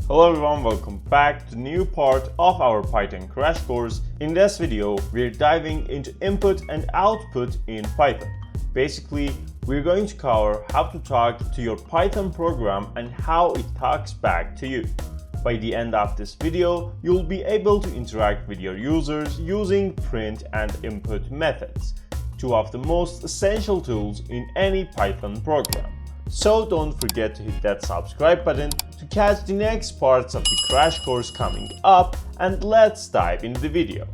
Hello everyone, welcome back to the new part of our Python crash course. In this video, we're diving into input and output in Python. Basically, we're going to cover how to talk to your Python program and how it talks back to you. By the end of this video, you'll be able to interact with your users using print and input methods, two of the most essential tools in any Python program. So don't forget to hit that subscribe button to catch the next parts of the crash course coming up, and let's dive into the video.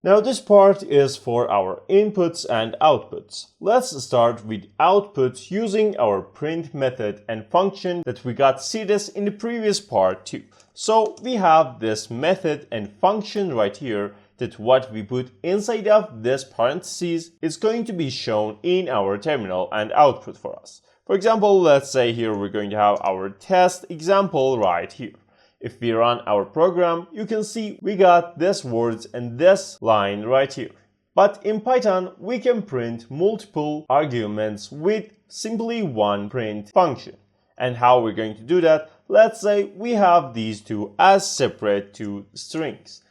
Now this part is for our inputs and outputs. Let's start with outputs using our print method and function that we got see this in the previous part too. So we have this method and function right here that what we put inside of this parentheses is going to be shown in our terminal and output for us. For example, let's say here we're going to have our test example right here. If we run our program, you can see we got this words and this line right here. But in Python, we can print multiple arguments with simply one print function. And how we're going to do that? Let's say we have these two as separate two strings.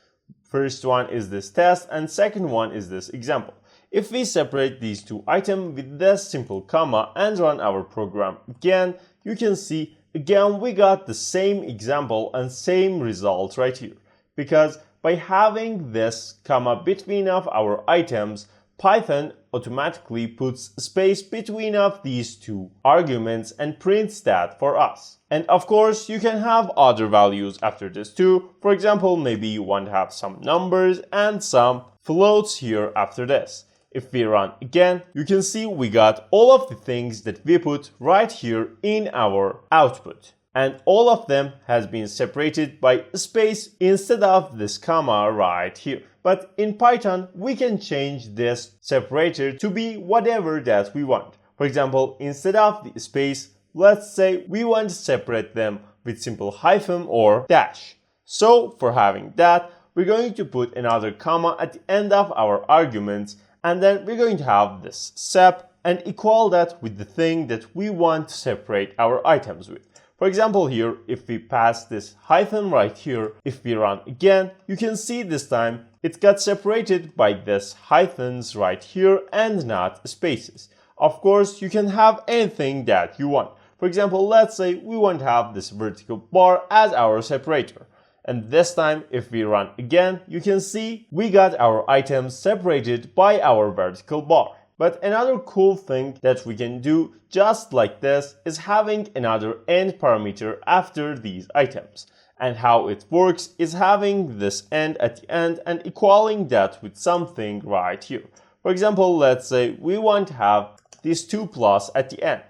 First one is this test and second one is this example. If we separate these two items with this simple comma and run our program again, you can see again we got the same example and same result right here. Because by having this comma between of our items, Python automatically puts space between of these two arguments and prints that for us. And of course, you can have other values after this too. For example, maybe you want to have some numbers and some floats here after this. If we run again, you can see we got all of the things that we put right here in our output. And all of them has been separated by a space instead of this comma right here. But in Python, we can change this separator to be whatever that we want. For example, instead of the space, let's say we want to separate them with simple hyphen or dash. So for having that, we're going to put another comma at the end of our arguments, and then we're going to have this sep and equal that with the thing that we want to separate our items with. For example here, if we pass this hyphen right here, if we run again, you can see this time it got separated by this hyphens right here and not spaces. Of course, you can have anything that you want. For example, let's say we want to have this vertical bar as our separator. And this time, if we run again, you can see we got our items separated by our vertical bar. But another cool thing that we can do just like this is having another end parameter after these items. And how it works is having this end at the end and equaling that with something right here. For example, let's say we want to have this 2 plus at the end.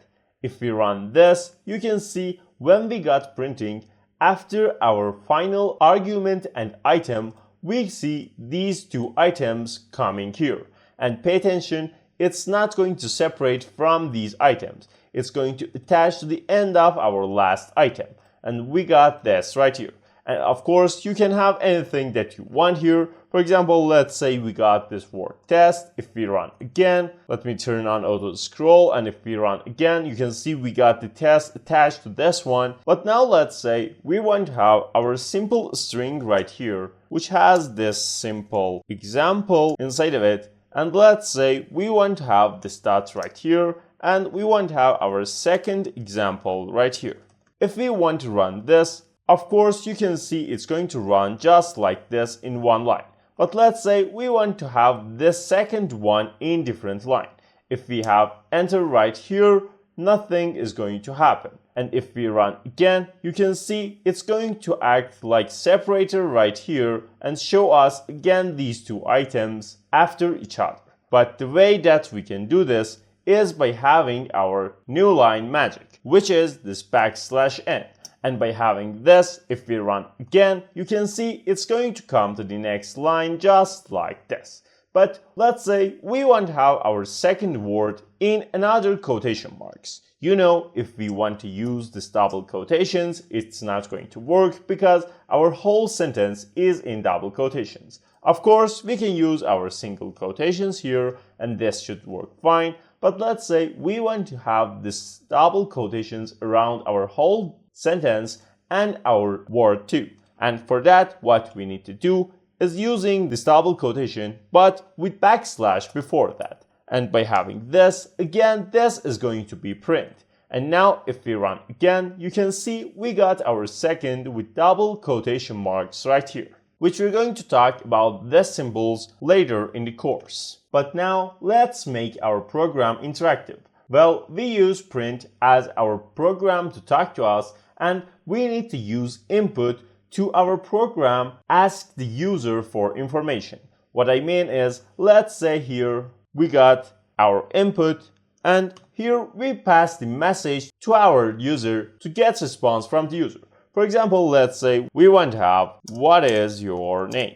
If we run this, you can see when we got printing, after our final argument and item, we see these two items coming here. And pay attention, it's not going to separate from these items. It's going to attach to the end of our last item. And we got this right here. And of course, you can have anything that you want here. For example, let's say we got this word test. If we run again, let me turn on auto scroll. And if we run again, you can see we got the test attached to this one. But now let's say we want to have our simple string right here, which has this simple example inside of it. And let's say we want to have this dot right here, and we want to have our second example right here. If we want to run this, of course you can see it's going to run just like this in one line. But let's say we want to have this second one in different line. If we have enter right here, nothing is going to happen. And if we run again, you can see it's going to act like separator right here and show us again these two items after each other. But the way that we can do this is by having our new line magic, which is this \n. And by having this, if we run again, you can see it's going to come to the next line just like this. But let's say we want to have our second word in another quotation marks. You know, if we want to use this double quotations, it's not going to work because our whole sentence is in double quotations. Of course, we can use our single quotations here and this should work fine. But let's say we want to have this double quotations around our whole sentence and our word too. And for that, what we need to do is using this double quotation, but with backslash before that. And by having this, again, this is going to be print. And now if we run again, you can see we got our second with double quotation marks right here, which we're going to talk about these symbols later in the course. But now let's make our program interactive. Well, we use print as our program to talk to us, and we need to use input to our program ask the user for information. What I mean is, let's say here we got our input, and here we pass the message to our user to get response from the user. For example, let's say we want to have what is your name?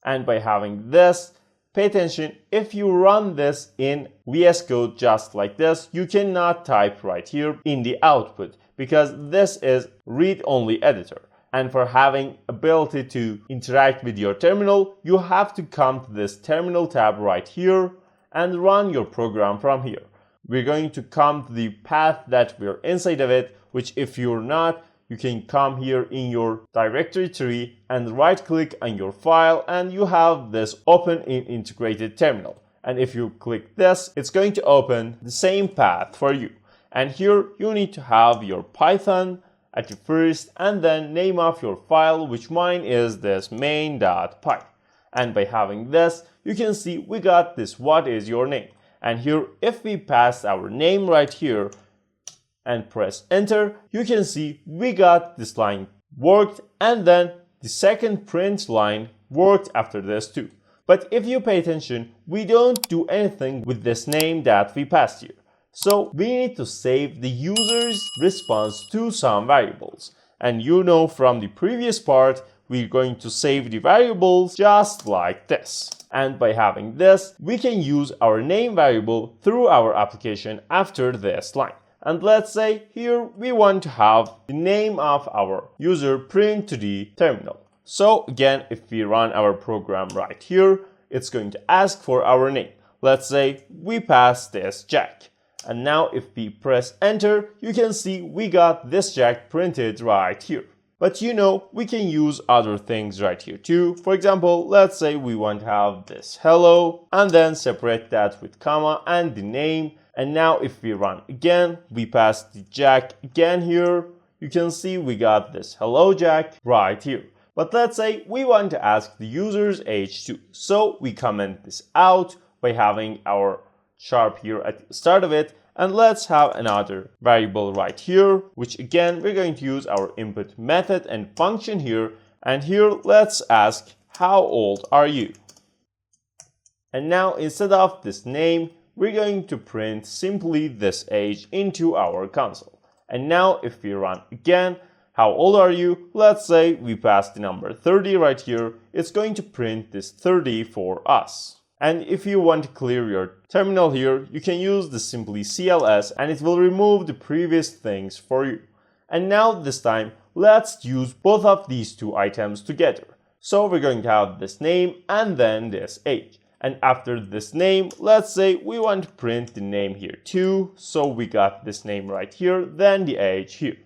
And by having this, pay attention, if you run this in VS Code just like this, you cannot type right here in the output because this is read-only editor. And for having ability to interact with your terminal, you have to come to this terminal tab right here and run your program from here. We're going to come to the path that we're inside of it, which if you're not, you can come here in your directory tree and right click on your file and you have this open in integrated terminal. And if you click this, it's going to open the same path for you. And here you need to have your Python at the first and then name of your file, which mine is this main.py. And by having this, you can see we got this what is your name. And here if we pass our name right here and press enter, you can see we got this line worked and then the second print line worked after this too. But if you pay attention, we don't do anything with this name that we passed here. So we need to save the user's response to some variables. And you know from the previous part, we're going to save the variables just like this. And by having this, we can use our name variable through our application after this line. And let's say here we want to have the name of our user print to the terminal. So again, if we run our program right here, it's going to ask for our name. Let's say we pass this Jack. And now if we press enter, you can see we got this Jack printed right here. But you know, we can use other things right here too. For example, let's say we want to have this hello and then separate that with comma and the name. And now if we run again, we pass the Jack again here. You can see we got this hello Jack right here. But let's say we want to ask the user's age too. So we comment this out by having our sharp here at the start of it. And let's have another variable right here, which again, we're going to use our input method and function here. And here, let's ask, how old are you? And now instead of this name, we're going to print simply this age into our console. And now if we run again, how old are you? Let's say we pass the number 30 right here. It's going to print this 30 for us. And if you want to clear your terminal here, you can use the simply CLS and it will remove the previous things for you. And now this time, let's use both of these two items together. So we're going to have this name and then this age. And after this name, let's say we want to print the name here too. So we got this name right here, then the age here.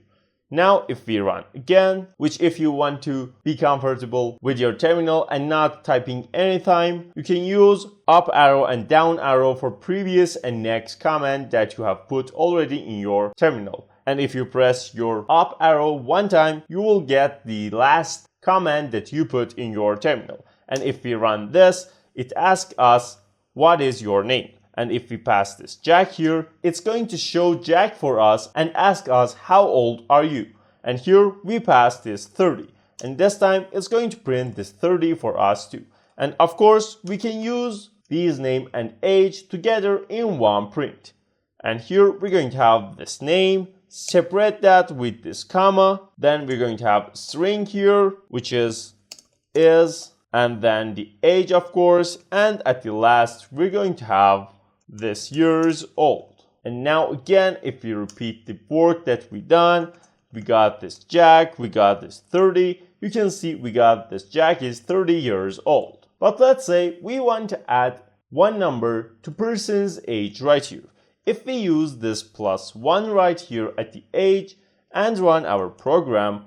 Now if we run again, which if you want to be comfortable with your terminal and not typing anytime, you can use up arrow and down arrow for previous and next command that you have put already in your terminal. And if you press your up arrow one time, you will get the last command that you put in your terminal. And if we run this, it asks us, what is your name? And if we pass this Jack here, it's going to show Jack for us and ask us, how old are you? And here we pass this 30. And this time it's going to print this 30 for us too. And of course, we can use these name and age together in one print. And here we're going to have this name, separate that with this comma. Then we're going to have string here, which is, and then the age, of course. And at the last, we're going to have this years old. And now again, if we repeat the work that we done, we got this Jack, we got this 30. You can see we got this Jack is 30 years old. But let's say we want to add one number to person's age right here. If we use this +1 right here at the age and run our program,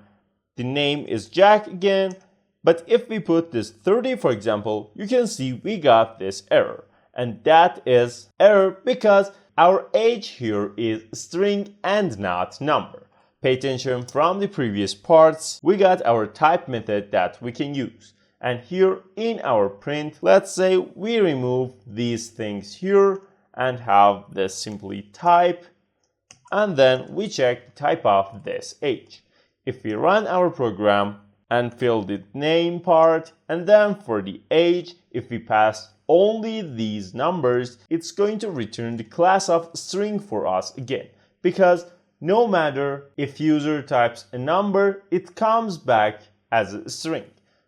the name is Jack again. But if we put this 30, for example, you can see we got this error. And that is error because our age here is string and not number. Pay attention from the previous parts. We got our type method that we can use. And here in our print, let's say we remove these things here and have this simply type. And then we check the type of this age. If we run our program and fill the name part, and then for the age, if we pass only these numbers, it's going to return the class of string for us again. Because no matter if user types a number, it comes back as a string.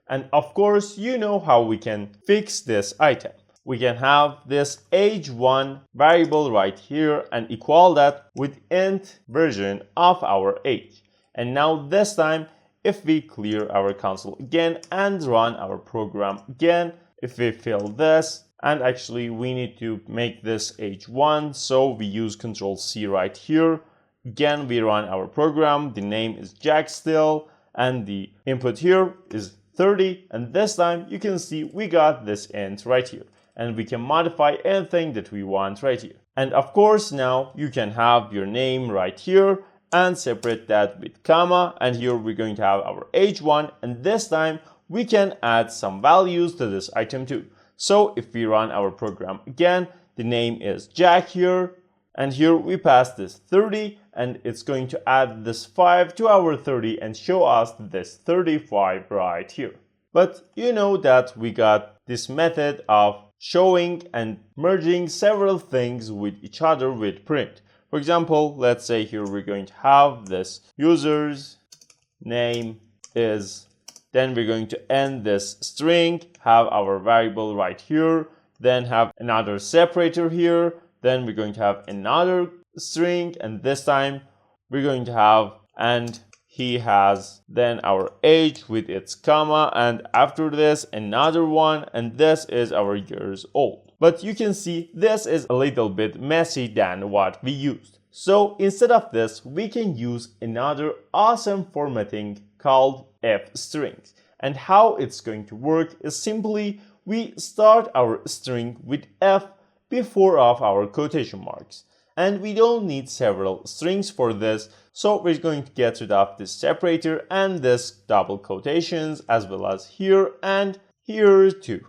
And of course, you know how we can fix this item. We can have this age1 variable right here and equal that with int version of our age. And now this time, if we clear our console again and run our program again, if we fill this, and actually we need to make this age1, so we use Ctrl+C right here. Again, we run our program, the name is Jack still, and the input here is 30, and this time you can see we got this int right here. And we can modify anything that we want right here. And of course, now you can have your name right here and separate that with comma, and here we're going to have our age1, and this time we can add some values to this item too. So if we run our program again, the name is Jack here, and here we pass this 30, and it's going to add this 5 to our 30 and show us this 35 right here. But you know that we got this method of showing and merging several things with each other with print. For example, let's say here we're going to have this user's name is, then we're going to end this string, have our variable right here, then have another separator here, then we're going to have another string, and this time we're going to have and he has then our age with its comma, and after this another one, and this is our years old. But you can see this is a little bit messy than what we used. So instead of this, we can use another awesome formatting called fString. And how it's going to work is simply we start our string with f before of our quotation marks. And we don't need several strings for this, so we're going to get rid of this separator and this double quotations as well as here and here too.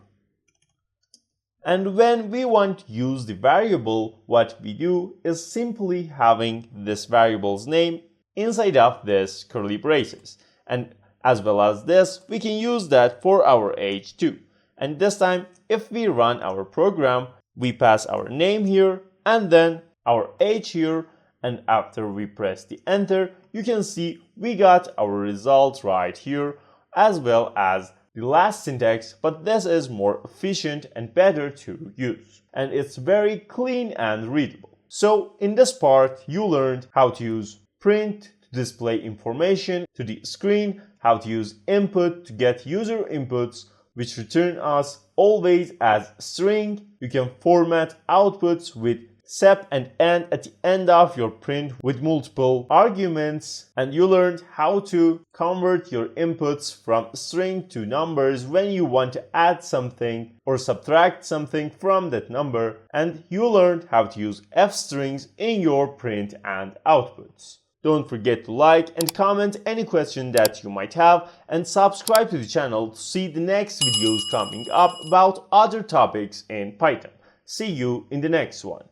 And when we want to use the variable, what we do is simply having this variable's name inside of this curly braces. And as well as this, we can use that for our age too. And this time, if we run our program, we pass our name here and then our age here, and after we press the enter, you can see we got our result right here as well as the last syntax, but this is more efficient and better to use. And it's very clean and readable. So in this part, you learned how to use print to display information to the screen, how to use input to get user inputs, which return us always as string. You can format outputs with sep and end at the end of your print with multiple arguments, and you learned how to convert your inputs from string to numbers when you want to add something or subtract something from that number, and you learned how to use fstrings in your print and outputs. Don't forget to like and comment any question that you might have, and subscribe to the channel to see the next videos coming up about other topics in Python. See you in the next one.